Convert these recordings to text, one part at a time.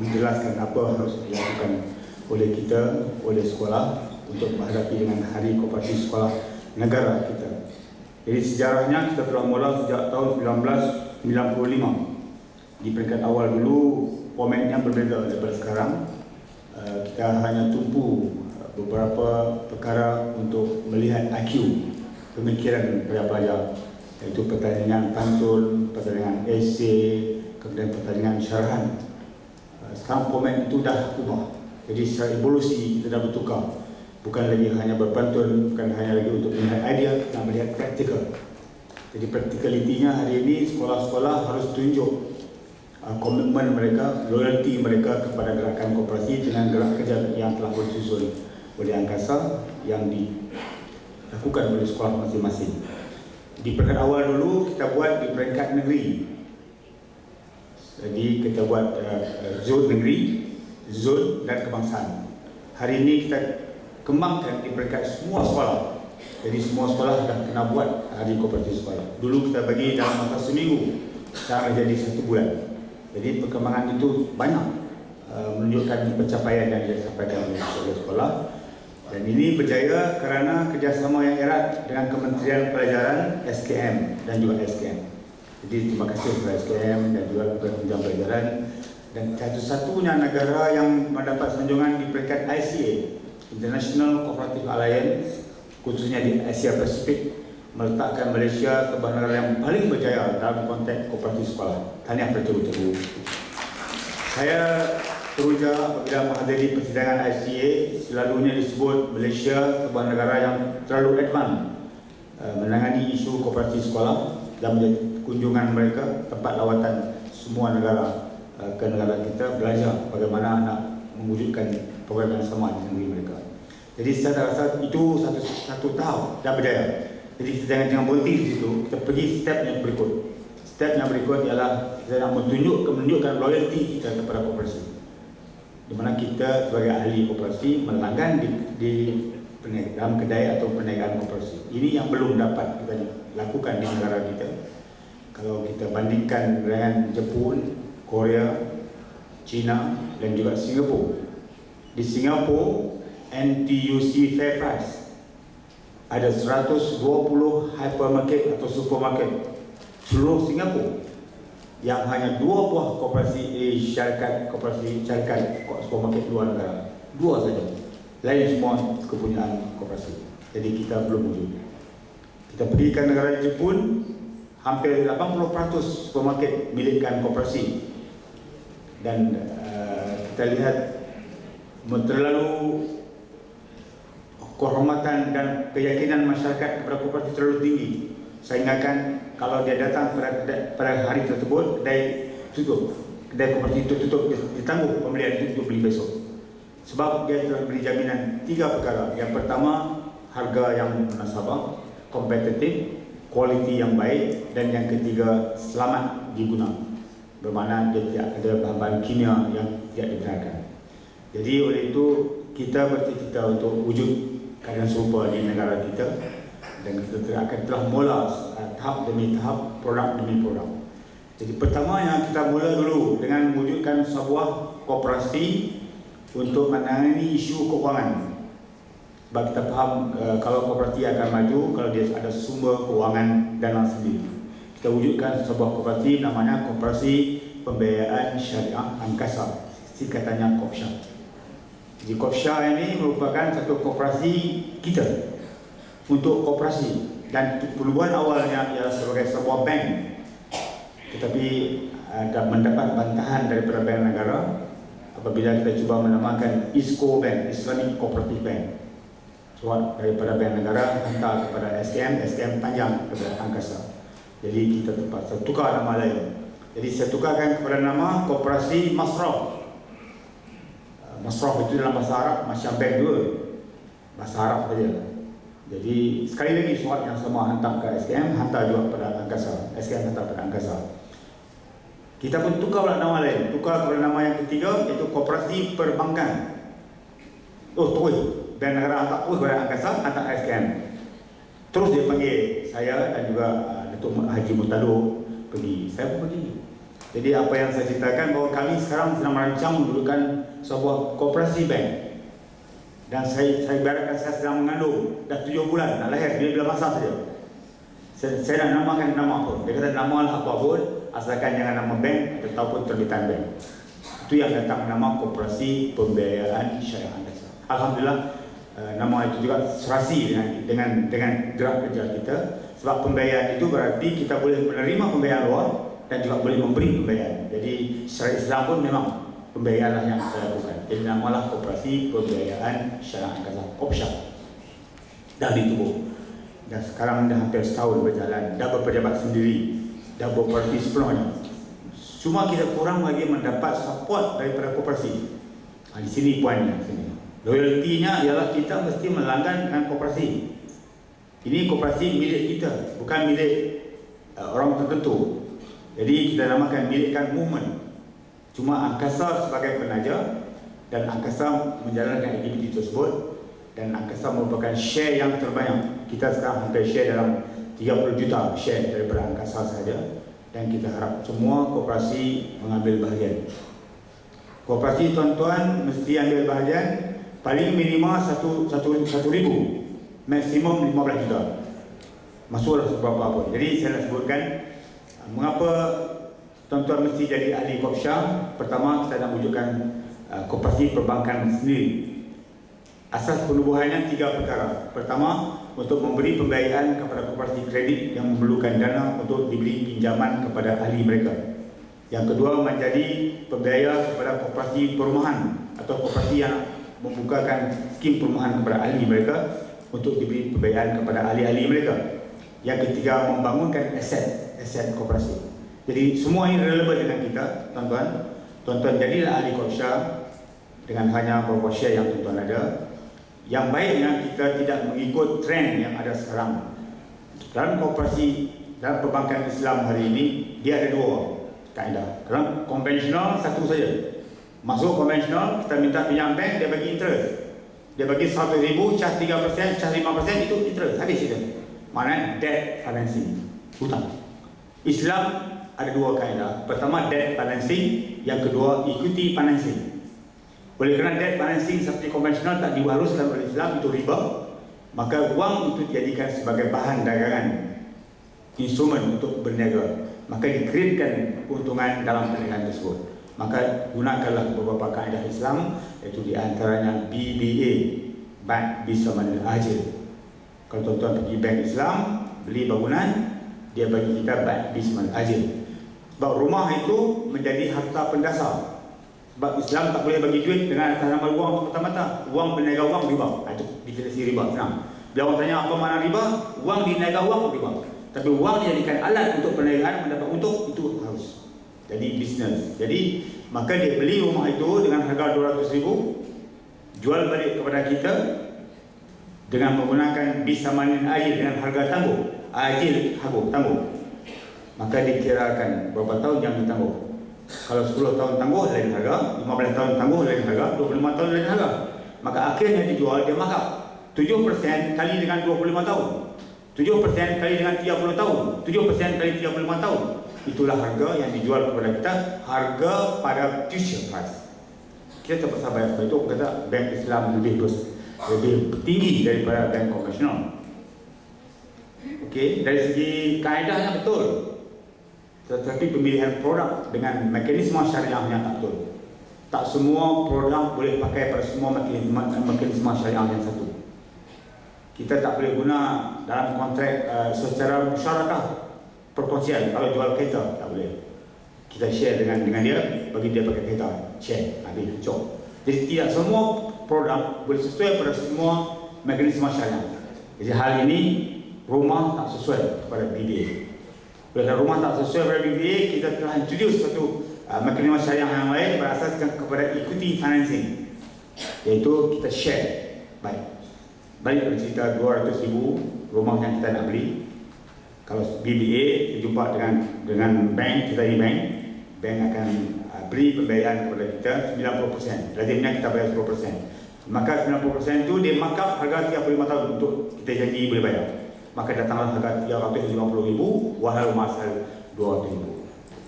menjelaskan apa harus dilakukan oleh kita, oleh sekolah untuk menghadapi dengan Hari Kooperatif Sekolah Negara kita. Jadi sejarahnya kita telah mula sejak tahun 1995. Di peringkat awal dulu formatnya berbeza daripada sekarang. Kita hanya tumpu beberapa perkara untuk melihat IQ, pemikiran kepada pelajar, iaitu pertandingan pantun, pertandingan esei, kemudian pertandingan syarahan. Sekarang format itu dah ubah. Jadi secara evolusi kita dah bertukar. Bukan lagi hanya berpantun, bukan hanya lagi untuk melihat idea, kita melihat praktikal. Jadi praktikalitinya hari ini sekolah-sekolah harus tunjuk komitmen mereka, loyalty mereka kepada gerakan koperasi dengan gerak kerja yang telah disusun oleh angkasa yang dilakukan oleh sekolah masing-masing. Di peringkat awal dulu kita buat di peringkat negeri. Jadi kita buat zon negeri, zon dan kebangsaan. Hari ini kita kembangkan di peringkat semua sekolah. Jadi semua sekolah dah kena buat hari kooperatif sekolah. Dulu kita bagi dalam masa seminggu, sekarang jadi 1 bulan. Jadi perkembangan itu banyak menunjukkan pencapaian yang disampaikan oleh sekolah. Dan ini berjaya kerana kerjasama yang erat dengan Kementerian Pelajaran, SKM dan juga SKM. Jadi terima kasih kepada SKM dan juga kepada Kementerian Pelajaran. Dan satu-satunya negara yang mendapat sanjungan di peringkat ICA, International Cooperative Alliance, khususnya di Asia Pasifik, meletakkan Malaysia sebagai negara yang paling berjaya dalam konteks kooperatif sekolah. Tahniah bertubu-tubu. Saya teruja apabila menghadiri persidangan ICA, selalunya disebut Malaysia sebagai negara yang terlalu advance menangani isu kooperatif sekolah dan menjadi kunjungan mereka, tempat lawatan semua negara ke negara kita, belajar bagaimana nak mewujudkan program yang sama di negeri mereka. Jadi saya rasa itu satu tahap dah berjaya. Jadi kita jangan berhenti di situ, kita pergi step yang berikut. Step yang berikut ialah kita nak menunjukkan loyalty kita kepada koperasi. Di mana kita sebagai ahli koperasi melanggan di dalam kedai atau perniagaan koperasi. Ini yang belum dapat kita lakukan di negara kita. Kalau kita bandingkan dengan Jepun, Korea, China dan juga Singapura. Di Singapura, NTUC FairPrice ada 120 hypermarket atau supermarket seluruh Singapura yang hanya 2 buah koperasi syarikat supermarket luar negara. 2 saja. Lain semua kepunyaan koperasi. Jadi kita belum wujud. Kita pergi ke negara Jepun, hampir 80% supermarket milikkan koperasi. Dan kita lihat terlalu kehormatan dan keyakinan masyarakat kepada koperasi terlalu tinggi, sehingga kan kalau dia datang pada hari tersebut, kedai koperasi itu tutup, ditangguh pembelian itu untuk beli besok. Sebab dia telah beri jaminan 3 perkara. Yang pertama, harga yang munasabah, kompetitif, kualiti yang baik, dan yang ketiga, selamat diguna. Bermakna dia tidak ada bahan-bahan kimia yang tidak dibenarkan. Jadi oleh itu kita bercita-cita untuk wujud keadaan serupa di negara kita, dan kita akan telah mula tahap demi tahap, produk demi produk. Jadi pertamanya kita mula dulu dengan mewujudkan sebuah koperasi untuk menangani isu keuangan. Sebab kita faham kalau koperasi akan maju kalau dia ada sumber keuangan dana sendiri. Kita wujudkan sebuah koperasi namanya Koperasi Pembiayaan Syariah Angkasa, singkatannya KOPSYA. Jadi KOPSYA ini merupakan satu koperasi kita untuk koperasi, dan peluang awalnya ialah sebagai sebuah bank, tetapi mendapat bantahan daripada bank negara apabila kita cuba menamakan ISCO Bank, Islamic Cooperative Bank. Surat daripada bank negara hantar kepada SKM panjang kepada angkasa. Jadi kita terpaksa tukar nama lain. Jadi saya tukarkan kepada nama Koperasi Masraf. Masraf itu dalam bahasa Arab macam bank dua, bahasa Arab saja. Jadi sekali lagi surat yang sama hantar ke SKM, hantar juga kepada angkasa. SKM hantar kepada angkasa. Kita pun tukar pula nama lain, tukar kepada nama yang ketiga, iaitu Koperasi Perbankan. Terus bank negara hantar terus kepada angkasa, hantar SKM. Terus dia panggil saya dan juga Datuk Haji Murtado pergi. Saya pun pergi. Jadi apa yang saya ceritakan bahawa kami sekarang sedang merancang mendudukan sebuah koperasi bank. Dan saya ibaratkan saya sedang mengandung dah 7 bulan nak lahir, bila masa saja. Saya nak namakan nama apa? Dia kata namalah apa pun, asalkan jangan nama bank ataupun terbitan bank. Itu yang datang nama Koperasi Pembiayaan Syariah Angkasa. Alhamdulillah, nama itu juga serasi dengan gerak kerja kita. Sebab pembiayaan itu berarti kita boleh menerima pembiayaan luar dan juga boleh memberi pembiayaan. Jadi syariat Islam pun memang pembiayaanlah yang kita lakukan. Jadi namalah Koperasi Pembiayaan Syariah Angkasa, Kopsya. Dah ditubuh. Dan sekarang dah hampir setahun berjalan, dah berpejabat sendiri, dah beroperasi sepenuhnya. Cuma kita kurang lagi mendapat support daripada koperasi. Di sini poinnya. Loyaltinya ialah kita mesti melanggan dengan koperasi. Ini koperasi milik kita, bukan milik orang tertentu. Jadi kita namakan milikkan movement. Cuma Angkasa sebagai penaja dan Angkasa menjalankan aktiviti tersebut. Dan Angkasa merupakan share yang terbanyak. Kita sekarang hampir share dalam 30 juta share daripada Angkasa saja. Dan kita harap semua koperasi mengambil bahagian. Koperasi tuan-tuan mesti ambil bahagian paling minimal 1,000, maksimum 15 juta. Masuklah seberapa pun. Jadi saya nak sebutkan mengapa tuan-tuan mesti jadi ahli Kopsya. Pertama, kita nak wujudkan koperasi perbankan sendiri. Asas penubuhannya 3 perkara. Pertama, untuk memberi pembiayaan kepada koperasi kredit yang memerlukan dana untuk diberi pinjaman kepada ahli mereka. Yang kedua, menjadi pembiaya kepada koperasi perumahan atau koperasi yang membukakan skim perumahan kepada ahli mereka untuk diberi pembiayaan kepada ahli-ahli mereka. Yang ketiga, membangunkan aset koperasi. Jadi semua ini relevan dengan kita, tuan-tuan. Tuan-tuan jadilah ahli Kopsya dengan hanya beberapa share yang tuan-tuan ada. Yang baiknya kita tidak mengikut trend yang ada sekarang. Dalam koperasi, dalam perbankan Islam hari ini, dia ada 2 kaedah. Dalam konvensional, 1 saja. Masuk konvensional, kita minta pinjam bank, dia bagi interest. Dia bagi 100,000, cas 3%, cas 5%, itu interest. Habis itu. Maknanya debt financing, hutang. Islam ada 2 kaedah. Pertama, debt financing. Yang kedua, equity financing. Oleh kerana debt financing seperti konvensional tak diharuskan oleh Islam, itu riba, maka wang itu dijadikan sebagai bahan dagangan, instrumen untuk berniaga. Maka dikreatkan keuntungan dalam perniagaan tersebut. Maka gunakanlah beberapa kaedah Islam, iaitu di antaranya BBA, Bank Bisamanil Ajil. Kalau tuan-tuan pergi bank Islam, beli bangunan, dia bagi kita Bank Bisamanil Ajil. Sebab rumah itu menjadi harta pendasar. Sebab Islam tak boleh bagi duit dengan atas nama wang semata-mata. Wang berniaga wang riba. Itu definisi riba. Senang. Bila orang tanya apa makna riba, wang diniaga wang riba. Tapi wang dijadikan alat untuk perniagaan mendapat untung, itu harus. Jadi bisnes. Jadi maka dia beli rumah itu dengan harga 200,000, jual balik kepada kita dengan menggunakan bisamanin ajil dengan harga tangguh. Ajil tangguh. Maka dikirakan berapa tahun yang ditangguh. Kalau 10 tahun tangguh lain harga, 15 tahun tangguh lain harga, 25 tahun lain harga. Maka akhirnya dijual, dia markup 7% kali dengan 25 tahun, 7% kali dengan 30 tahun, 7% kali 35 tahun. Itulah harga yang dijual kepada kita, harga pada future price. Kita terpaksa bayar. Sebab itu kata bank Islam lebih tinggi daripada bank konvensional. Okey, dari segi kaedahnya betul. Tetapi pemilihan produk dengan mekanisme syariahnya tak betul. Tak semua produk boleh pakai pada semua mekanisme syariah yang satu. Kita tak boleh guna dalam kontrak secara musyarakah perkongsian. Kalau jual kereta tak boleh. Kita share dengan dia, bagi dia pakai kereta, share, habis, cok. Jadi tidak semua produk boleh sesuai pada semua mekanisme syariah. Jadi hal ini rumah tak sesuai kepada BBA. Bila rumah tak sesuai pada BBA, kita telah introduce satu mekanisme syariah yang lain berasaskan kepada equity financing, iaitu kita share. Balik pada cerita 200,000 rumah yang kita nak beli. Kalau BBA kita jumpa dengan bank, kita di bank akan beri pembiayaan kepada kita 90%. Lazimnya kita bayar 10%. Maka 90% itu dia markup harga 35 tahun untuk kita janji boleh bayar. Maka datanglah harga 350,000 wahai masal 200,000.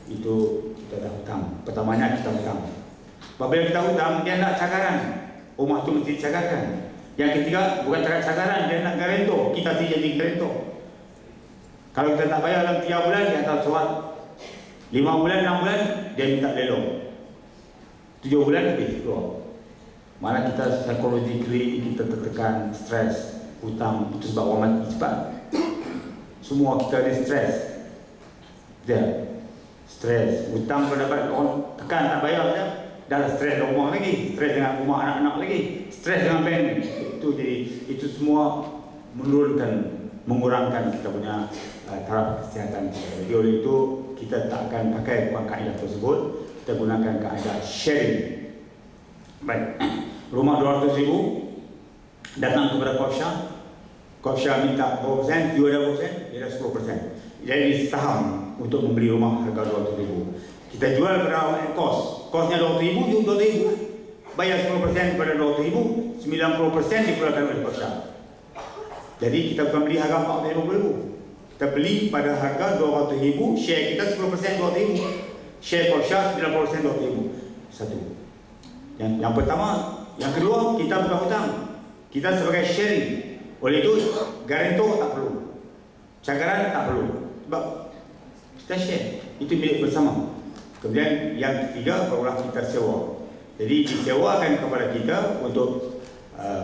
Itu kita dah hutang. Pertamanya kita hutang. Apabila kita hutang, dia nak cagaran. Rumah tu mesti dicagarkan. Yang ketiga, bukan cagaran, dia nak garantor. Kita jadi garantor. Kalau kita tak bayar dalam 3 bulan, dia akan suat. 5 bulan, 6 bulan, dia minta lelong. 7 bulan habis keluar. Mana kita psychologically kita tertekan, stres, hutang, itu sebab orang mati cepat. Semua kita ada stres. Dia stres, hutang kalau dapat orang tekan tak bayar saja. Dah stres dengan rumah lagi, stres dengan rumah anak-anak lagi, stres dengan bank. Itu semua mengurangkan kita punya taraf kesihatan kita. Jadi oleh itu kita tak akan pakai kaedah tersebut, kita gunakan kaedah sharing. Baik, rumah 200,000 datang kepada Kopsha minta 4%, you ada 4%, dia dah 10%. Jadi saham untuk membeli rumah harga 200,000. Kita jual pada awal kos. Kosnya 20,000, you 20,000 lah. Bayar 10% pada 20,000, 90% dikeluarkan oleh Kopsha. Jadi kita bukan beli harga 450,000. Kita beli pada harga 200,000, share kita 10% 200,000. Share Kopsha 90% 200,000. Satu. Yang pertama, yang kedua, kita bukan hutang. Kita sebagai sharing. Oleh itu, garantor tak perlu. Cagaran tak perlu. Sebab kita share. Itu milik bersama. Kemudian yang ketiga, barulah kita sewa. Jadi disewakan kepada kita untuk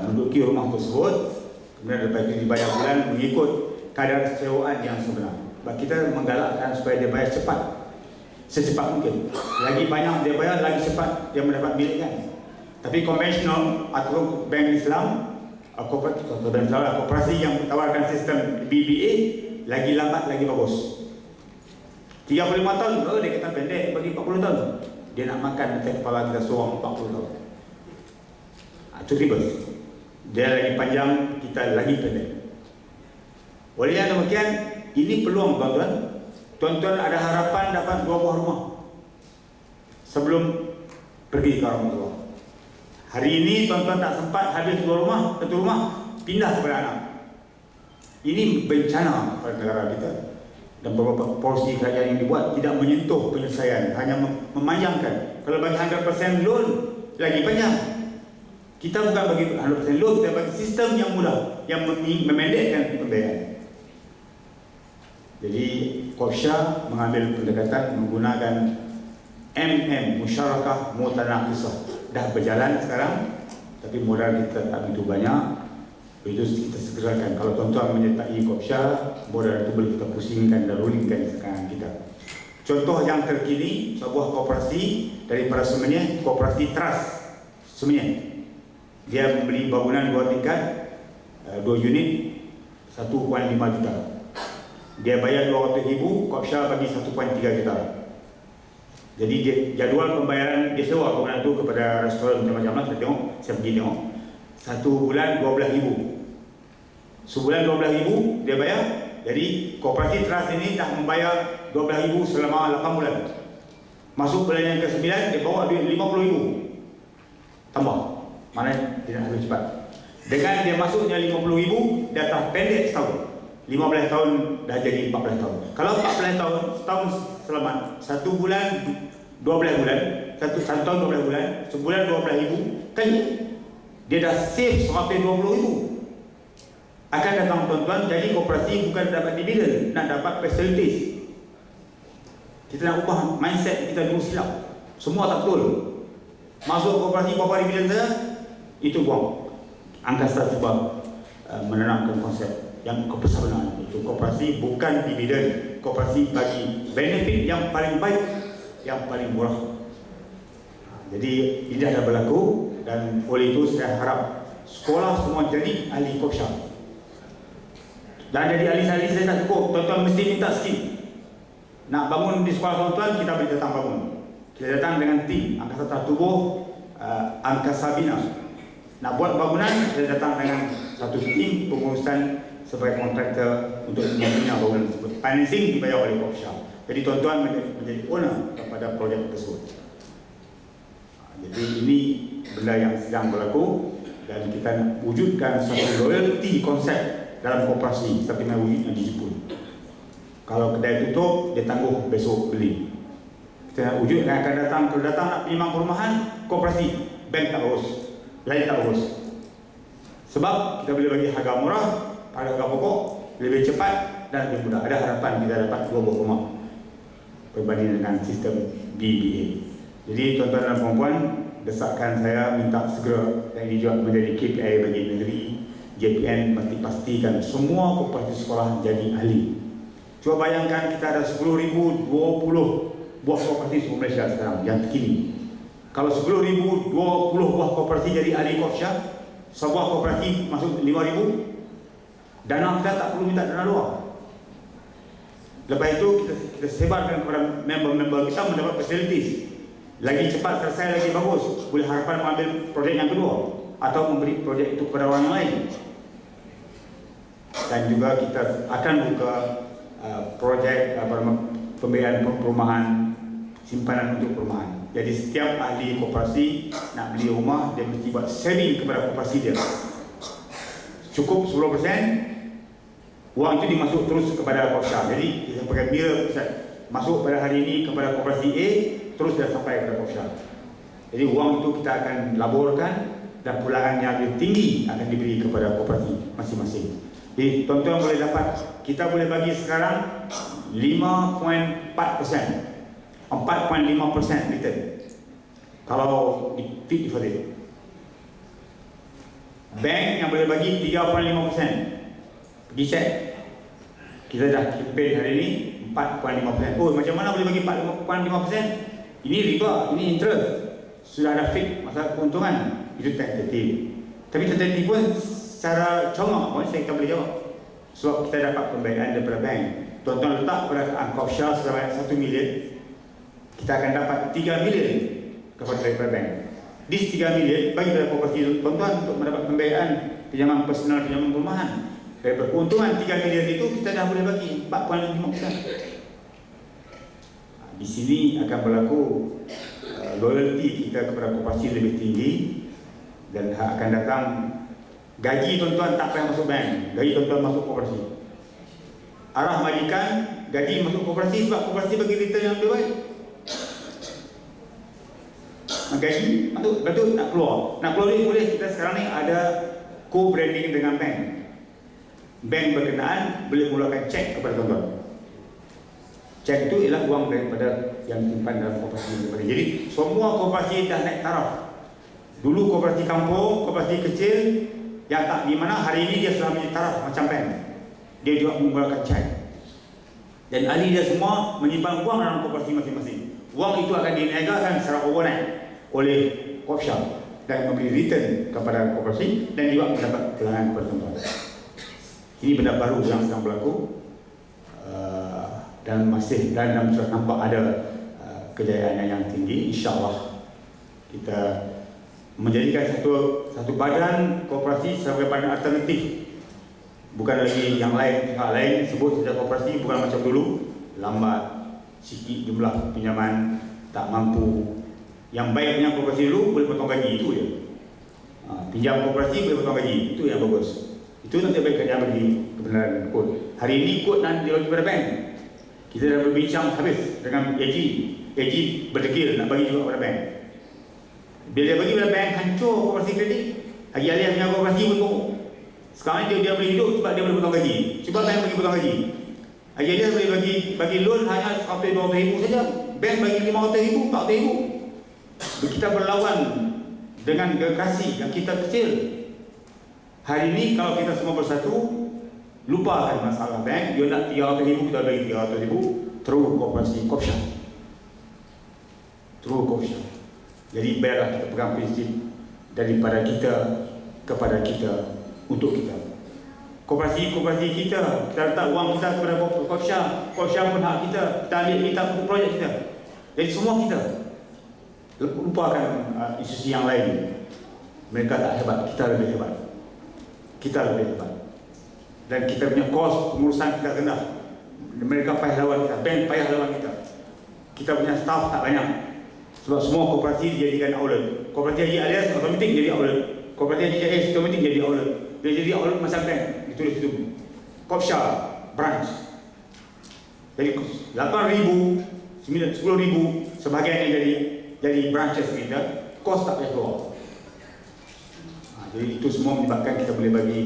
menduduki rumah tersebut. Kemudian lepas itu dibayar bulan mengikut kadar sewaan yang sebenar. Sebab kita menggalakkan supaya dia bayar cepat. Secepat mungkin. Lagi banyak dia bayar, lagi cepat dia mendapat miliknya. Tapi konvensional atau bank Islam, koperasi yang menawarkan sistem BBA, lagi lambat lagi bagus. 35 tahun, dia kata pendek, bagi 40 tahun. Dia nak makan atas kepala kita seorang 40 tahun. Itu ribet. Dia lagi panjang, kita lagi pendek. Oleh yang demikian, ini peluang tuan-tuan. Tuan-tuan ada harapan dapat 2 buah rumah sebelum pergi ke orang tua. Hari ini tuan-tuan tak sempat habis 2 rumah, 1 rumah, pindah kepada anak. Ini bencana pada negara kita. Dan beberapa polisi kerajaan yang dibuat tidak menyentuh penyelesaian, hanya memanjangkan. Kalau bagi 100% loan, lagi panjang. Kita bukan bagi 100% loan, kita bagi sistem yang mudah, yang memendekkan pembayaran. Jadi Kopsha mengambil pendekatan menggunakan musyarakah mutanaqisah. Dah berjalan sekarang, tapi modal kita tak begitu banyak. Itu kita segerakan. Kalau tuan-tuan menyertai Kopsha, modal itu boleh kita pusingkan dan rollingkan sekarang kita. Contoh yang terkini, sebuah koperasi daripada Semenyih, koperasi Trust Semenyih. Dia membeli bangunan 2 tingkat, 2 unit, 1.5 juta. Dia bayar 200,000, Kopsha bagi 1.3 juta. Jadi jadual pembayaran dia sewa bangunan itu kepada restoran macam-macam. Saya pergi tengok. 1 bulan 12,000. Sebulan 12,000 dia bayar. Jadi koperasi Trust ini dah membayar 12,000 selama 8 bulan. Masuk bulan yang ke-9 dia bawa duit 50,000. Tambah. Mana dia nak habis cepat. Dengan dia masuknya 50,000, dia tak pendek setahun. 15 tahun dah jadi 14 tahun. Kalau 14 tahun, setahun selamat. 1 bulan 12 bulan, 1 tahun 12 bulan, sebulan 12,000 kali. Dia dah save 120,000. Akan datang tuan-tuan, jadi koperasi bukan dapat dividen, nak dapat facilities. Kita nak ubah mindset kita dulu silap. Semua tak betul. Masuk koperasi berapa dividen saja, itu buang. Angkasa cuba menanamkan konsep yang kebesaran itu. Koperasi bukan dividen, koperasi bagi benefit yang paling baik, yang paling murah. Jadi ini dah berlaku. Dan oleh itu saya harap sekolah semua jadi ahli Kopsha. Dan jadi ahli saya tak cukup. Tuan-tuan mesti minta skim. Nak bangun di sekolah tuan-tuan, kita boleh datang bangun. Kita datang dengan tim Angkasa Tubuh, Angkasa Bina. Nak buat bangunan, kita datang dengan satu tim pengurusan sebagai kontraktor untuk membina bangunan tersebut. Financing dibayar oleh Kopsha. Jadi tuan-tuan menjadi owner kepada projek tersebut. Jadi ini benda yang sedang berlaku dan kita nak wujudkan satu loyalty konsep dalam koperasi seperti mana wujudnya di Jepun. Kalau kedai tutup, dia tangguh besok beli. Kita nak wujud yang akan datang, kalau datang nak pinjam perumahan, koperasi, bank tak urus, lain tak urus. Sebab kita boleh bagi harga murah, harga pokok, lebih cepat dan lebih mudah. Ada harapan kita dapat 2 buah rumah berbanding dengan sistem BBA. Jadi tuan-tuan dan puan-puan, desakan saya minta segera yang ini juga menjadi KPI bagi negeri. JPN mesti pastikan semua koperasi sekolah jadi ahli. Cuba bayangkan kita ada 10,020 buah koperasi di Malaysia sekarang yang terkini. Kalau 10,020 buah koperasi jadi ahli Kopsya, sebuah koperasi masuk 5,000, dana kita tak perlu minta dana luar. Lepas itu kita sebarkan kepada member-member kita mendapat facilities. Lagi cepat selesai, lagi bagus. Boleh harapan mengambil projek yang kedua atau memberi projek itu kepada orang lain. Dan juga kita akan buka projek pembiayaan perumahan, simpanan untuk perumahan. Jadi setiap ahli koperasi nak beli rumah, dia mesti buat saving kepada koperasi dia. Cukup 10%, wang itu dimasuk terus kepada Kopsya. Jadi kita pakai mirror masuk pada hari ini kepada koperasi A, terus dah sampai kepada Kopsya. Jadi wang itu kita akan laborkan dan pulangan yang lebih tinggi akan diberi kepada koperasi masing-masing. Jadi tuan-tuan boleh dapat, kita boleh bagi sekarang 5.4%, 4.5% return kalau di fit deposit. Bank yang boleh bagi 3.5%. Pergi cek, kita dah campaign hari ini 4.5%. Oh, macam mana boleh bagi 4.5%? Ini riba, ini interest. Sudah ada fix masa keuntungan. Itu tentatif. Tapi tentatif pun secara congok pun saya tak boleh jawab. Sebab kita dapat pembiayaan daripada bank. Tuan-tuan letak pada Kopsya sebanyak 1 million, kita akan dapat 3 million daripada bank. Di 3 million bagi kepada koperasi tuan-tuan untuk mendapat pembiayaan pinjaman personal, pinjaman perumahan. Daripada keuntungan 3 million itu kita dah boleh bagi 4.5%. Di sini akan berlaku loyalty kita kepada koperasi lebih tinggi dan akan datang gaji tuan-tuan tak payah masuk bank, gaji tuan-tuan masuk koperasi. Arah majikan gaji masuk koperasi sebab koperasi bagi return yang lebih baik. Gaji masuk, betul nak keluar. Nak keluar ni boleh, kita sekarang ni ada co-branding dengan bank. Bank berkenaan boleh mulakan cek kepada tuan-tuan. Cek itu ialah wang daripada yang simpan dalam koperasi. Jadi semua koperasi dah naik taraf. Dulu koperasi kampung, koperasi kecil yang tak di mana, hari ini dia sudah menjadi taraf macam bank. Dia juga menggunakan cek. Dan ahli dia semua menyimpan wang dalam koperasi masing-masing. Wang itu akan diniagakan secara overnight oleh Kopsya dan memberi return kepada koperasi dan juga mendapat kelangan kepada tuan-tuan. Ini benda baru yang sedang berlaku dan masih dan sudah nampak ada kejayaan yang tinggi. InsyaAllah kita menjadikan satu badan koperasi sebagai badan alternatif, bukan lagi yang lain. Yang lain sebut saja koperasi, bukan macam dulu lambat, sikit jumlah pinjaman, tak mampu. Yang baiknya koperasi dulu boleh potong gaji, itu je. Pinjam koperasi boleh potong gaji, itu yang bagus. Itu nanti baik kerja bagi kebenaran kod. Hari ini kod nanti dibagi kepada bank. Kita dah berbincang habis dengan AG. AG berdekil nak bagi juga kepada bank. Bila dia bagi kepada bank, hancur koperasi kredit. Haji Aliyah punya koperasi pun sekarang dia boleh hidup sebab dia boleh potong gaji. Cuba bank bagi potong gaji. Haji Aliyah boleh bagi loan hanya sampai 200,000 saja. Bank bagi 500,000, 400,000. Kita berlawan dengan gergasi yang kita kecil. Hari ini kalau kita semua bersatu, lupakan masalah bank. Dia nak 300,000, kita bagi 300,000. Terus koperasi Kopsya. Terus Kopsya. Jadi biarlah kita pegang prinsip daripada kita kepada kita untuk kita. Koperasi kita letak wang kita kepada Kopsya. Kopsya pun hak kita ambil kita untuk projek kita. Jadi semua kita. Lupakan institusi yang lain. Mereka tak hebat, kita lebih hebat. Kita lebih hebat. Dan kita punya kos pengurusan kita rendah. Mereka payah lawan kita, bank payah lawan kita. Kita punya staff tak banyak. Sebab semua koperasi dijadikan outlet. Koperasi Haji Aliyah otomatik jadi outlet. Koperasi Haji Jais otomatik jadi outlet. Dia jadi outlet macam bank. Ditulis situ Kopsya branch. Jadi 8,000, 10,000 sebahagian jadi branches kita, kos tak payah keluar. Jadi itu semua menyebabkan kita boleh bagi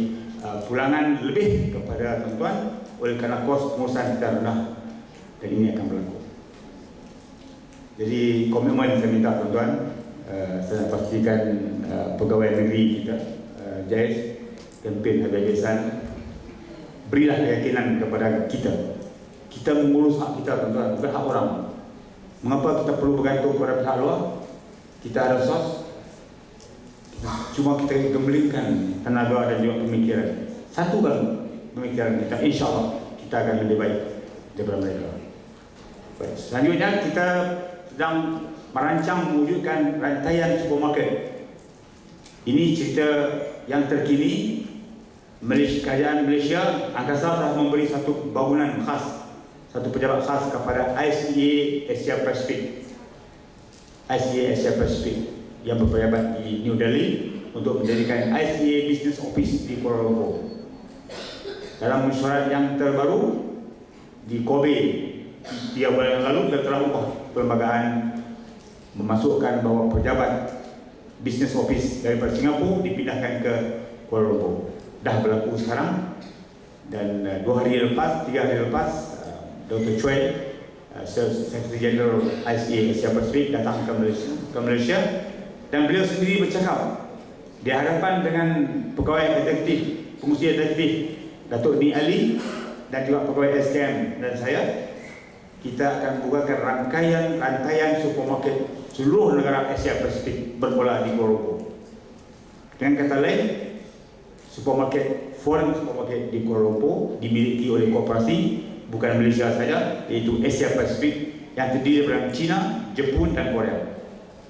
pulangan lebih kepada tuan-tuan oleh kerana kos pengurusan kita rendah, dan ini akan berlaku. Jadi komitmen saya minta tuan-tuan, saya pastikan pegawai negeri kita, JAIS, kempen habis-habisan, berilah keyakinan kepada kita. Kita mengurus hak kita tuan-tuan, bukan hak orang. Mengapa kita perlu bergantung kepada pihak luar? Kita ada sos, cuma kita gemblingkan tenaga dan juga pemikiran. Satukan pemikiran kita, insya-Allah kita akan lebih baik daripada mereka. Baik, selanjutnya kita sedang merancang mewujudkan rantaian supermarket. Ini cerita yang terkini. Kerajaan Malaysia Angkasa telah memberi satu bangunan khas, satu pejabat khas kepada ICA Asia Pacific. ICA Asia Pacific yang berpejabat di New Delhi untuk menjadikan ICA Business Office di Kuala Lumpur. Dalam mesyuarat yang terbaru di Kobe 3 bulan yang lalu, kita telah ubah perlembagaan memasukkan bahawa pejabat Business Office daripada Singapura dipindahkan ke Kuala Lumpur. Dah berlaku sekarang, dan 2 hari lepas, 3 hari lepas, Dr. Choi, Secretary General ICA Asia Pacific, datang ke Malaysia, dan beliau sendiri bercakap di hadapan dengan pegawai eksekutif, pengurusi eksekutif Datuk Ni Ali dan juga pegawai SKM dan saya. Kita akan bukakan rantaian supermarket seluruh negara Asia Pasifik bermula di Kuala Lumpur. Dengan kata lain, foreign supermarket di Kuala Lumpur dimiliki oleh koperasi bukan Malaysia saja, iaitu Asia Pasifik yang terdiri dari China, Jepun dan Korea.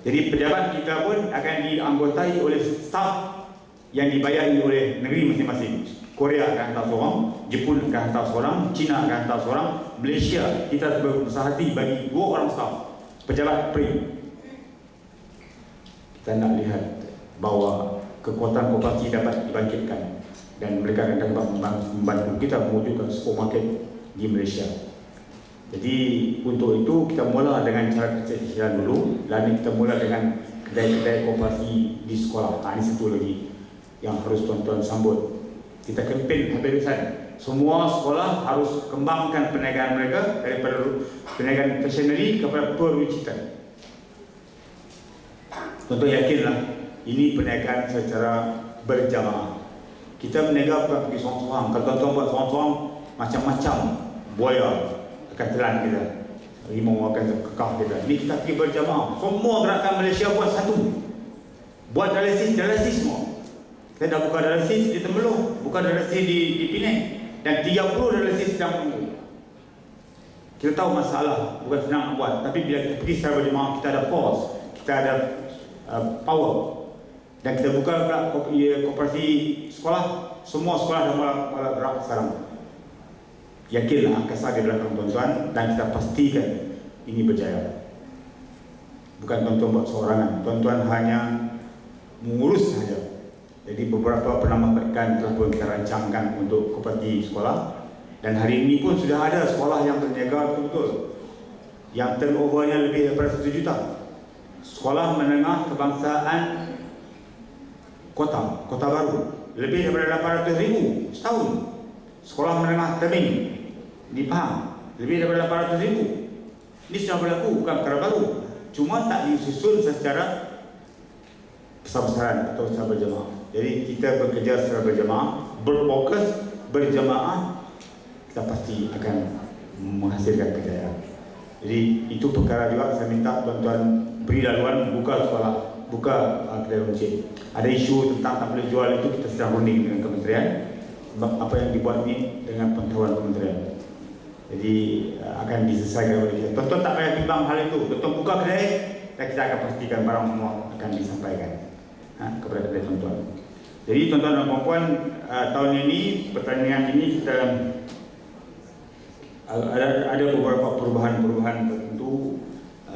Jadi pejabat kita pun akan dianggotai oleh staf yang dibayari oleh negeri masing-masing. Korea akan hantar seorang, Jepun akan hantar seorang, China akan hantar seorang, Malaysia kita berusaha hati bagi 2 orang staf pejabat PRI. Kita nak lihat bahawa kekuatan koperasi dapat dibangkitkan dan mereka akan dapat membantu kita mewujudkan supermarket di Malaysia. Jadi untuk itu kita mula dengan cara kecil-kecilan dulu, lalu kita mula dengan kedai-kedai koperasi di sekolah. Ini satu lagi yang harus tuan-tuan sambut. Kita kempen habis-habisan. Semua sekolah harus kembangkan perniagaan mereka daripada perniagaan stationery kepada perwujudan. Tuan-tuan yakinlah ini perniagaan secara berjamaah. Kita berniaga bukan pergi seorang-seorang. Kalau tuan-tuan buat seorang-seorang, macam-macam buaya akan telan kita, rimau akan kekah kita. Ini kita pergi berjamaah. Semua gerakan Malaysia buat satu. Buat dialisis semua. Kita dah buka dialisis di Temelloh, buka dialisis di Penang, dan 30 dialisis sedang menunggu. Kita tahu masalah bukan senang nak buat, tapi bila kita pergi secara berjemaah, kita ada force, kita ada power. Dan kita buka koperasi sekolah, semua sekolah dah mula gerak sekarang. Yakinlah Angkasa di belakang tuan-tuan, dan kita pastikan ini berjaya. Bukan tuan-tuan buat seorangan, tuan-tuan hanya mengurus sahaja. Jadi beberapa penambahbaikan telah pun kita rancangkan untuk koperasi sekolah, dan hari ini pun sudah ada sekolah yang berniaga betul-betul, yang turnovernya lebih daripada 1 juta. Sekolah menengah kebangsaan Kota Baru lebih daripada 800,000 setahun. Sekolah menengah Tebing di Pahang lebih daripada 800,000. Ini sudah berlaku, bukan perkara baru, cuma tak disusun secara besar-besaran atau secara berjamaah. Jadi kita bekerja secara berjamaah, berfokus berjamaah, kita pasti akan menghasilkan kejayaan. Jadi itu perkara juga saya minta tuan-tuan beri laluan, buka sekolah, buka kedai runcit. Ada isu tentang tak boleh jual, itu kita sedang runding dengan kementerian. Sebab apa yang dibuat ini dengan pengetahuan kementerian, jadi akan diselesaikan oleh kita. Tuan-tuan tak payah bimbang hal itu. Tuan-tuan buka kedai dan kita akan pastikan barang semua akan disampaikan kepada kedai tuan-tuan. Jadi tuan-tuan dan puan-puan, tahun ini, pertandingan ini kita ada beberapa perubahan-perubahan tertentu.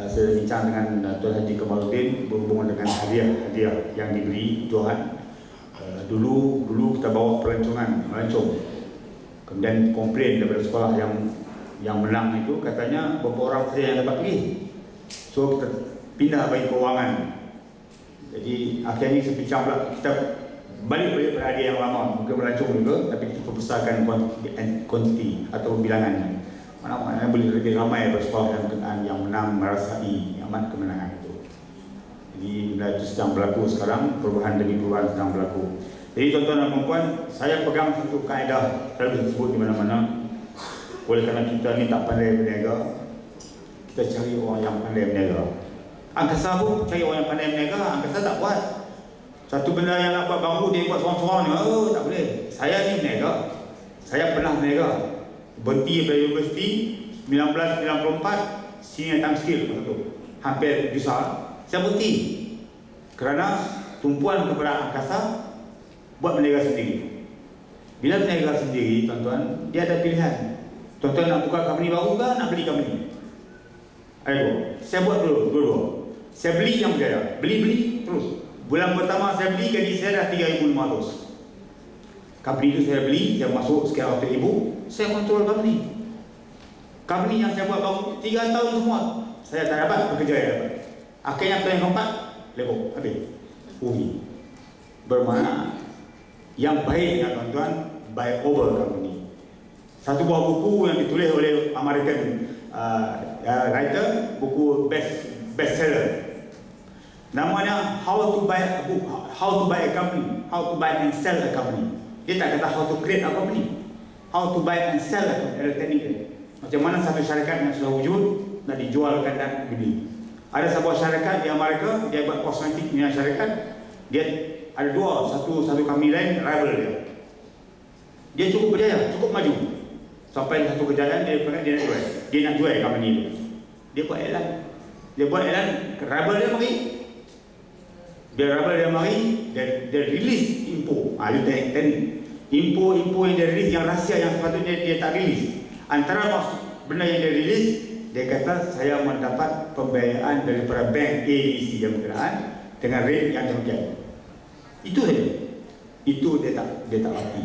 Saya bincang dengan Tuan Haji Kamaluddin berhubungan dengan hadiah yang diberi Johan. Dulu kita bawa melancong. Kemudian komplain daripada sekolah yang menang itu, katanya beberapa orang saja yang dapat pergi. So So kita pindah bagi kewangan. Jadi akhirnya sepincang pula kita balik pada idea yang lama, mungkin merancung juga, tapi kita perbesarkan kuantiti atau bilangannya. Mana-mana boleh lebih ramai bersekolah dan berkenaan yang menang merasai amat kemenangan itu. Jadi itu sedang berlaku sekarang, perubahan demi perubahan sedang berlaku. Jadi tuan-tuan dan puan, saya pegang satu kaedah selalu disebut di mana-mana. Oleh kerana kita ni tak pandai berniaga, kita cari orang yang pandai berniaga. Angkasa pun cari orang yang pandai berniaga, angkasa tak buat. Satu benda yang nak buat baru dia buat seorang-seorang ni, oh tak boleh. Saya ni berniaga, saya pernah berniaga. Berhenti dari universiti 1994, senior time skill masa tu, hampir besar. Saya berhenti kerana tumpuan kepada angkasa buat berniaga sendiri. Bila berniaga sendiri, tuan-tuan, dia ada pilihan. Tuan-tuan nak buka company baru ke nak beli company? Ayo, saya buat dulu. Saya beli yang berjaya, beli terus. Bulan pertama saya beli, gaji saya dah 3,500. Company itu saya beli, saya masuk sekian ratus ribu, saya kontrol company. Company yang saya buat baru 3 tahun semua, saya tak dapat bekerja yang dapat. Akhirnya tahun yang keempat, lebok, habis. Rugi. Bermakna yang baik ya tuan-tuan, buy over company. Satu buah buku yang ditulis oleh American writer, buku bestseller. Namanya How to Buy a Book, How to Buy a Company, How to Buy and Sell a Company. Dia tak kata how to create a company, how to buy and sell a company. Ada tekniknya. Macam mana satu syarikat yang sudah wujud nak dijualkan dan dibeli. Ada sebuah syarikat di Amerika, dia buat kosmetik punya syarikat. Dia ada satu company lain rival dia. Dia cukup berjaya, cukup maju. Sampai satu kejayaan dia nak jual company itu. Dia buat iklan, rival dia mari. Dia release info. Itu teknik. Info yang dia release, yang rahsia yang sepatutnya dia tak release. Antara benda yang dia release, dia kata saya mendapat pembiayaan daripada bank ABC yang berkenaan dengan rate yang demikian. Itu saja. Itu dia tak arti.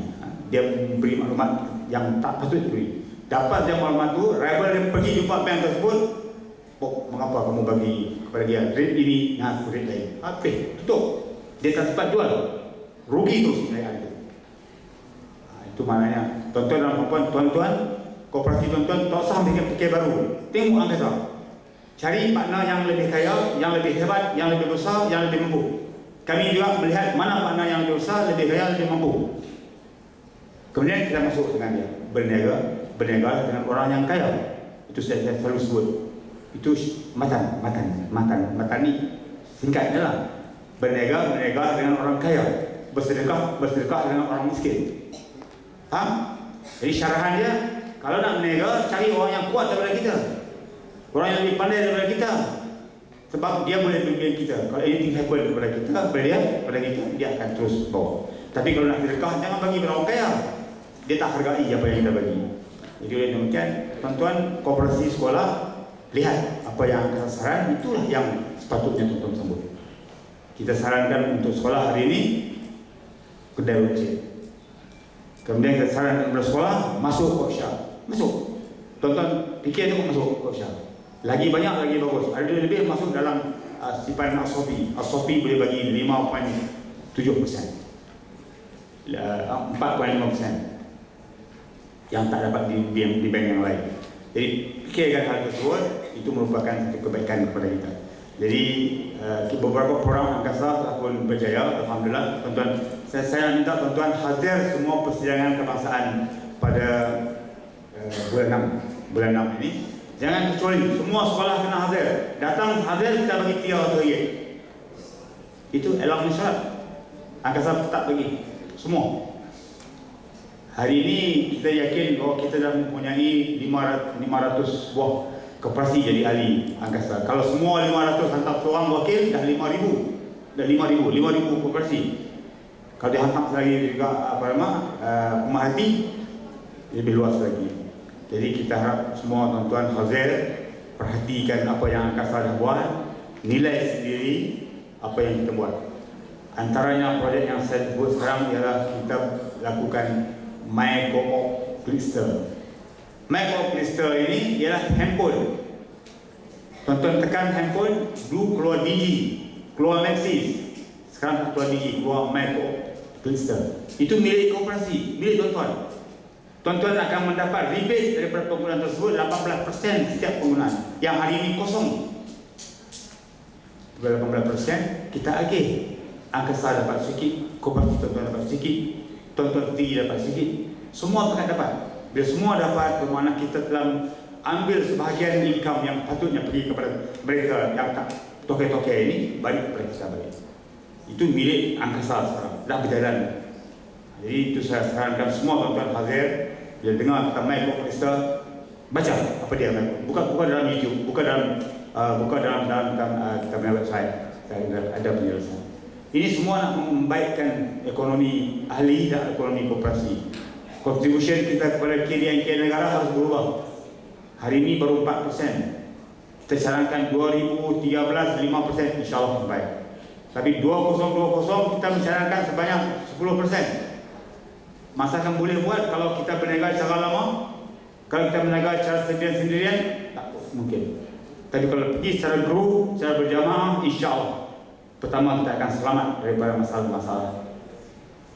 Dia beri maklumat yang tak patut diberi. Dapat dia maklumat tu, rival dia pergi jumpa bank tersebut. Mengapa kamu bagi kepada dia rate ini dengan rate lain? Habis, tutup. Dia tak sempat jual. Rugi terus perniagaan itu. Itu maknanya, tuan-tuan dan puan-puan, koperasi tuan-tuan tak usah fikir baru. Tengok angkasa. Cari partner yang lebih kaya, yang lebih hebat, yang lebih besar, yang lebih mampu. Kami juga melihat mana partner yang lebih besar, lebih kaya, lebih mampu. Kemudian kita masuk dengan dia. Berniaga dengan orang yang kaya. Itu saya selalu sebut. Itu matan ni singkatnya lah. Berniaga dengan orang kaya, bersedekah dengan orang miskin. Faham? Jadi syarahan dia, kalau nak berniaga, cari orang yang kuat daripada kita, orang yang lebih pandai daripada kita, sebab dia boleh bimbing kita. Kalau anything happen kepada kita, dia akan terus bawa. Tapi kalau nak sedekah, jangan bagi pada orang kaya. Dia tak hargai apa yang kita bagi. Jadi oleh demikian, tuan-tuan, koperasi sekolah, lihat apa yang kita saran, itulah yang sepatutnya tuan-tuan sambut. Kita sarankan untuk sekolah hari ini kedai runcit. Kemudian kita sarankan kepada sekolah masuk workshop. Masuk. Tuan-tuan fikir tu masuk workshop. Lagi banyak lagi bagus. Ada lebih masuk dalam simpanan Asofi. Asofi boleh bagi 5.7%. 4.5% yang tak dapat di bank yang lain. Jadi fikirkan hal tersebut, itu merupakan satu kebaikan kepada kita. Jadi beberapa program angkasa telah pun berjaya, alhamdulillah. Tuan-tuan, saya minta tuan-tuan hadir semua persidangan kebangsaan pada bulan 6 ini. Jangan kecuali, semua sekolah kena hadir. Datang hadir, kita bagi RM3. Itu elang syarat. Angkasa tak bagi semua. Hari ini kita yakin bahawa kita dah mempunyai 500 buah koperasi jadi ahli angkasa. Kalau semua 500 hantar seorang wakil, dah 5,000. Dah 5,000 koperasi. Kalau dihantar lagi juga pemerhati, lebih luas lagi. Jadi kita harap semua tuan-tuan hadir, perhatikan apa yang angkasa dah buat, nilai sendiri apa yang kita buat. Antaranya projek yang saya buat sekarang ialah kita lakukan My Co-op Blister. My Co-op Blister ini ialah handphone. Tuan-tuan tekan handphone, dulu keluar Digi, keluar Maxis, sekarang keluar Digi, keluar Micro, Glister. Itu milik koperasi, milik tuan-tuan. Tuan-tuan akan mendapat rebate daripada penggunaan tersebut 18% setiap penggunaan. Yang hari ini kosong. 18% kita agih. Angkasa dapat sikit, koperasi tuan-tuan dapat sikit, tuan-tuan tinggi dapat sikit. Semua akan dapat. Bila semua dapat, bermakna kita telah ambil sebahagian income yang patutnya pergi kepada mereka yang tak toke-toke ini, balik kepada kita balik. Itu milik angkasa sekarang, dah berjalan. Jadi itu saya sarankan semua tuan-tuan hadir, bila dengar kita main kita baca apa dia main. Bukan dalam YouTube, bukan dalam kita punya website. Saya ada penjelasan. Ini semua nak membaikkan ekonomi ahli dan ekonomi koperasi. Contribution kita kepada KDNK negara harus berubah. Hari ini baru 4%. Kita sarankan 2013 5%, insyaAllah baik. Tapi 2020 kita mencarankan sebanyak 10%. Masa akan boleh buat kalau kita berniaga secara lama. Kalau kita berniaga secara sendirian-sendirian, tak mungkin. Tapi kalau pergi secara grup, secara berjamaah, insyaAllah pertama kita akan selamat daripada masalah-masalah.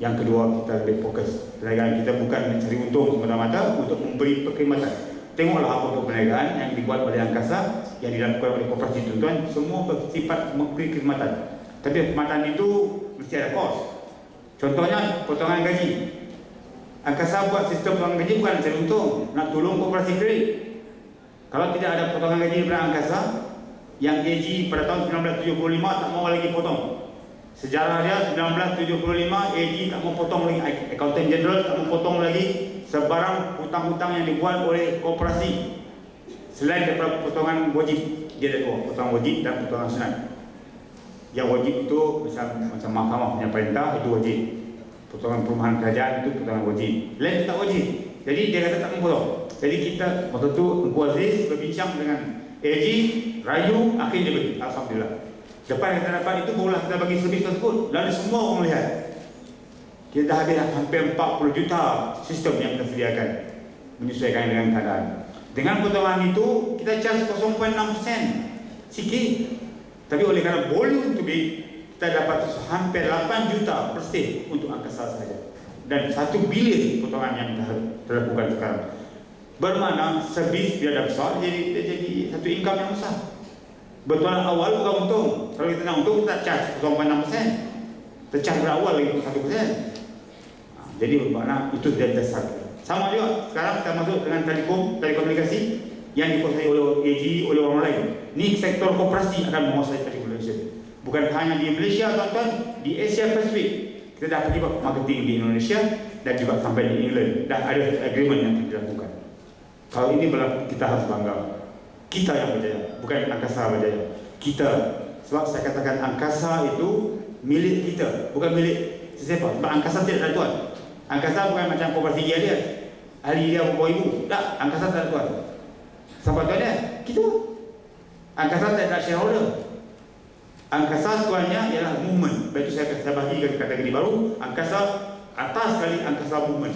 Yang kedua, kita lebih fokus. Perniagaan kita bukan mencari untung semata-mata, untuk memberi perkhidmatan. Tengoklah apa untuk perniagaan yang dibuat oleh angkasa, yang dilakukan oleh koperasi tuan-tuan, semua bersifat memberi perkhidmatan. Tapi perkhidmatan itu mesti ada kos. Contohnya potongan gaji. Angkasa buat sistem potongan gaji bukan mencari untung, nak tolong koperasi kredit. Kalau tidak ada potongan gaji daripada angkasa, yang AG pada tahun 1975 tak mau lagi potong. Sejarah dia 1975 AG tak mau potong lagi, Accountant General tak mau potong lagi sebarang hutang-hutang yang dibuat oleh koperasi. Selain daripada potongan wajib, dia ada dua, potongan wajib dan potongan sunat. Yang wajib itu macam mahkamah punya perintah, itu wajib. Potongan perumahan kerajaan itu potongan wajib. Lain tak wajib. Jadi dia kata tak mau potong. Jadi kita waktu itu Engku Aziz berbincang dengan AG, rayu, akhirnya dia bagi. Alhamdulillah. Lepas kita dapat itu, barulah kita bagi servis tersebut. Lalu semua orang melihat. Kita dah habis hampir 40 juta sistem yang kita sediakan, menyesuaikan dengan keadaan. Dengan potongan itu, kita charge 0.6%. Sikit. Tapi oleh kerana volume itu big, kita dapat hampir 8 juta per state untuk angkasa sahaja. Dan 1 bilion potongan yang kita lakukan sekarang. Bermakna servis dia dah besar, jadi satu income yang besar. Betul awal bukan untung. Kalau kita nak untung, kita charge 0.6%. Kita charge berawal lagi 1%. Jadi bermakna itu dia dasar. Sama juga sekarang kita masuk dengan telekomunikasi yang dikuasai oleh AG, oleh orang lain. Ni sektor koperasi akan menguasai telekomunikasi. Bukan hanya di Malaysia, tuan-tuan, di Asia Pasifik. Kita dah pergi marketing di Indonesia dan juga sampai di England. Dan ada agreement yang kita lakukan. Kalau ini berlaku, kita harus bangga. Kita yang berjaya, bukan angkasa berjaya. Kita, sebab saya katakan angkasa itu milik kita, bukan milik sesiapa. Sebab angkasa tidak ada tuan. Angkasa bukan macam koperasi dia, ahli dia bawa ibu. Tak, angkasa tak ada tuan. Siapa tuan dia? Kita. Angkasa tak ada shareholder. Angkasa tuannya ialah movement. Baik itu saya bagi ke kategori baru. Angkasa atas sekali angkasa movement.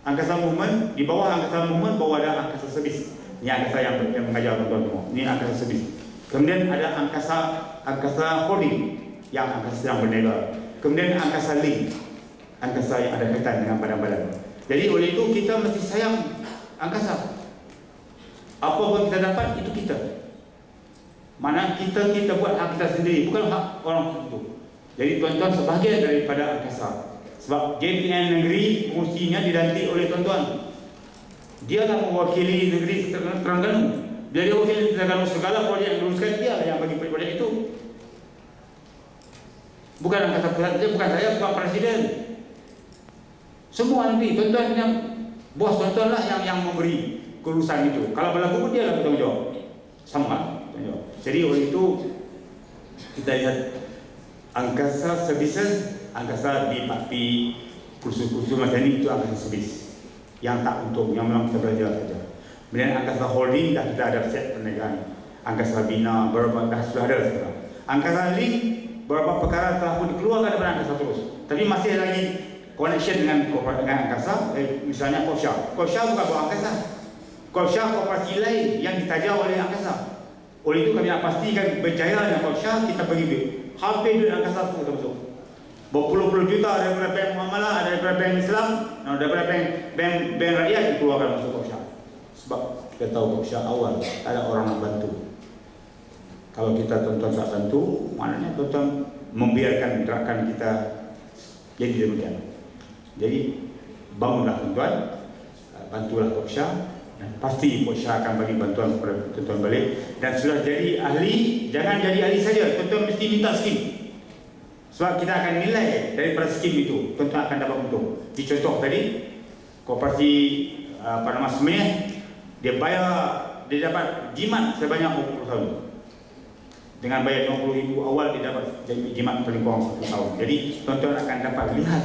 Angkasa movement, di bawah angkasa movement, bawah ada angkasa servis. Ini angkasa yang mengajar tuan-tuan semua. Ini angkasa servis. Kemudian ada angkasa holding yang angkasa sedang berniaga. Kemudian angkasa link, angkasa yang ada kaitan dengan badan-badan. Jadi oleh itu kita mesti sayang angkasa. Apa pun kita dapat itu kita. Mana kita buat hak kita sendiri, bukan hak orang tertentu. Jadi tuan-tuan sebahagian daripada angkasa. Sebab JPN negeri mestinya dilantik oleh tuan-tuan. Dia akan mewakili negeri Terengganu. Bila dia wakili Terengganu, segala projek yang diuruskan dia yang bagi projek itu. Bukan angkasa pusat saja, bukan saya, bukan presiden. Semua nanti tuan-tuan yang bos tuan-tuan lah yang memberi kelulusan itu. Kalau berlaku pun dia lah bertanggungjawab. Sama tanggungjawab. Jadi oleh itu kita lihat angkasa services. Angkasa di PAPI, kursus-kursus macam ni itu angkasa servis yang tak untung, yang memang kita belajar saja. Kemudian angkasa holding dah kita ada set perniagaan. Angkasa bina, beberapa dah sudah ada sekarang. Angkasa link, beberapa perkara telah pun dikeluarkan daripada angkasa terus. Tapi masih lagi connection dengan angkasa, misalnya Korsha. Korsha bukan buat angkasa. Korsha koperasi lain yang ditaja oleh angkasa. Oleh itu kami nak pastikan berjayanya Kopsya, kita bagi duit. Hampir duit angkasa semua kita masuk. Berpuluh-puluh juta daripada bank muamalah, daripada bank Islam, daripada bank rakyat dikeluarkan masuk Kopsya. Sebab kita tahu Kopsya awal tak ada orang nak bantu. Kalau kita tuan-tuan tak bantu, maknanya tuan-tuan membiarkan gerakan kita jadi demikian. Jadi bangunlah tuan-tuan, bantulah Kopsya, dan pasti Kopsya akan bagi bantuan kepada tuan-tuan balik. Dan sudah jadi ahli, jangan jadi ahli saja, tuan-tuan mesti minta skim. Sebab kita akan nilai daripada skim itu, tuan-tuan akan dapat untung. Di contoh tadi, koperasi Semenyih, dia dapat jimat sebanyak 20 tahun. Dengan bayar 20,000 awal, dia dapat jadi jimat paling kurang 1 tahun. Jadi tuan-tuan akan dapat lihat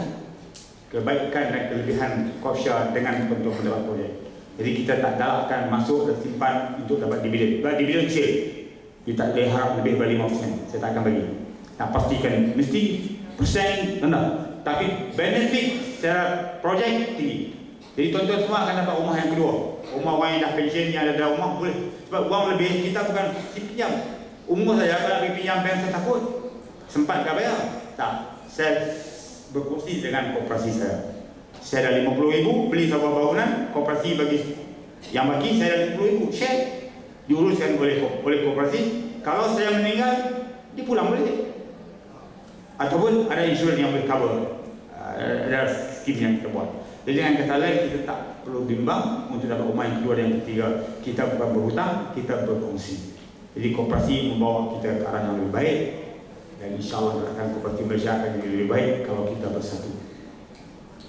kebaikan dan kelebihan Kopsya dengan tuan-tuan mendapat projek. Jadi kita tak akan masuk dan simpan untuk dapat dividen. Kalau dividen kecil, kita tak boleh harap lebih dari 5%. Saya tak akan bagi. Nak pastikan mesti persen rendah, tapi benefit secara projek tinggi. Jadi tuan-tuan semua akan dapat rumah yang kedua. Rumah orang yang dah pension, yang ada rumah boleh. Sebab wang lebih, kita bukan si pinjam. Umur saya kalau pergi pinjam bank, saya takut. Sempat tak bayar? Tak. Saya berkongsi dengan koperasi saya. Saya dah 50,000 beli sebuah bangunan, koperasi bagi yang bagi saya dah 50,000 share, diuruskan oleh koperasi. Kalau saya meninggal, dia pulang boleh. Ataupun ada insurans yang boleh cover, ada skim yang kita buat. Jadi dengan kata lain, kita tak perlu bimbang untuk dapat rumah yang kedua dan yang ketiga. Kita bukan berhutang, kita berkongsi. Jadi koperasi membawa kita ke arah yang lebih baik, dan insyaAllah akan koperasi Malaysia akan jadi lebih baik kalau kita bersatu.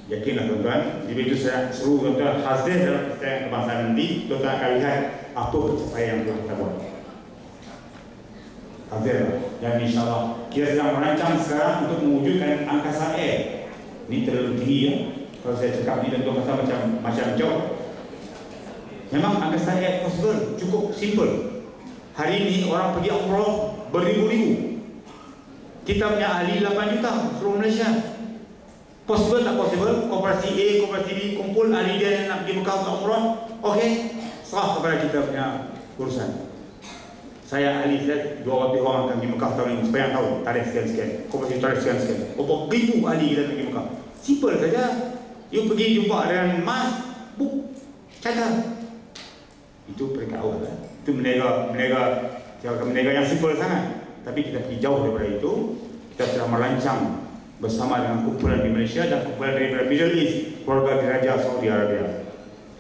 Yakinlah tuan-tuan. Jadi itu saya suruh tuan-tuan hadir dalam persidangan kebangsaan nanti. Tuan-tuan akan lihat apa pencapaian yang telah kita buat. Hadirlah. Dan insyaAllah kita sedang merancang sekarang untuk mewujudkan angkasa air. Ini terlalu tinggi ya. Kalau saya cakap ni tuan-tuan rasa macam jauh. Memang angkasa air possible, cukup simple. Hari ini orang pergi umrah beribu-ribu. Kita punya ahli 8 juta seluruh Malaysia. Possible tak possible? Koperasi A, koperasi B kumpul ahli dia yang nak pergi Mekah untuk umrah. Okey, serah kepada kita punya urusan. Saya ahli saya 200 orang akan pergi Mekah tahun ini, sepanjang tahun, tarikh sekian-sekian, koperasi tarikh sekian-sekian. Berapa ribu ahli kita pergi Mekah. Simple saja. You pergi jumpa dengan mas, book, catat. Itu peringkat awal. Itu menega yang simple sangat. Tapi kita pergi jauh daripada itu. Kita sedang merancang bersama dengan kumpulan di Malaysia dan kumpulan daripada Middle East, keluarga Diraja Saudi Arabia.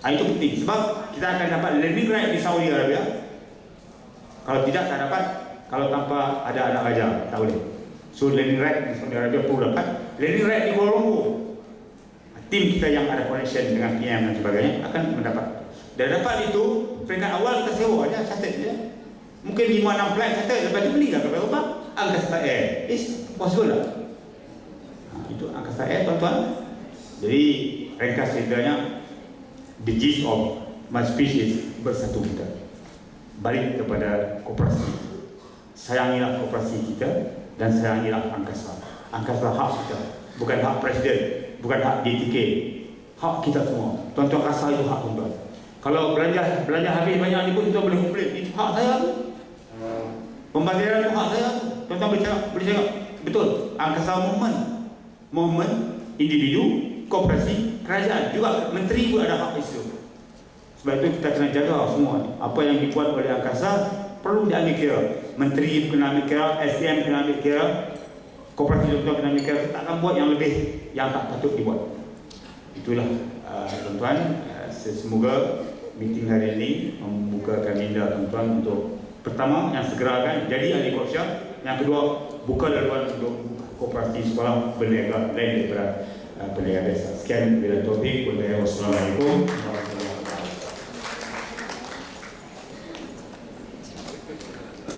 Itu penting sebab kita akan dapat learning right di Saudi Arabia. Kalau tidak, tak dapat. Kalau tanpa ada anak raja, tak boleh. So learning right di Saudi Arabia perlu dapat. Learning right di Kuala Lumpur, tim kita yang ada connection dengan PM dan sebagainya akan mendapat. Dan dapat itu, peringkat awal kita sewa aja, catat je. Mungkin 5-6 flight catat, lepas tu belilah ke Eropah. Angkasa Air, is possible lah. Itu angkasa air tuan-tuan. Jadi ringkas ceritanya, the gist of my speech is bersatu kita. Balik kepada koperasi. Sayangilah koperasi kita dan sayangilah angkasa. Angkasa hak kita, bukan hak presiden, bukan hak DTK, hak kita semua. Tuan-tuan rasa itu hak tuan-tuan. Kalau belanja habis banyak ni pun kita boleh komplain, itu hak saya tu. Pembayaran itu hak saya tu. Tuan-tuan boleh cakap betul. Angkasa movement, individu, koperasi, kerajaan, juga menteri pun ada hak itu. Sebab itu kita kena jaga semua. Apa yang dibuat oleh angkasa perlu diambil kira. Menteri kena ambil kira, SDM kena ambil kira, koperasi juga kena ambil kira. Kita akan buat yang lebih yang tak patut dibuat. Itulah tuan-tuan. Semoga meeting hari ini membukakan minda tuan-tuan untuk pertama yang segera akan jadi ahli Kopsya. Yang kedua, buka laluan untuk koperasi sekolah berniaga lain daripada berniaga desa. Sekian bila topik.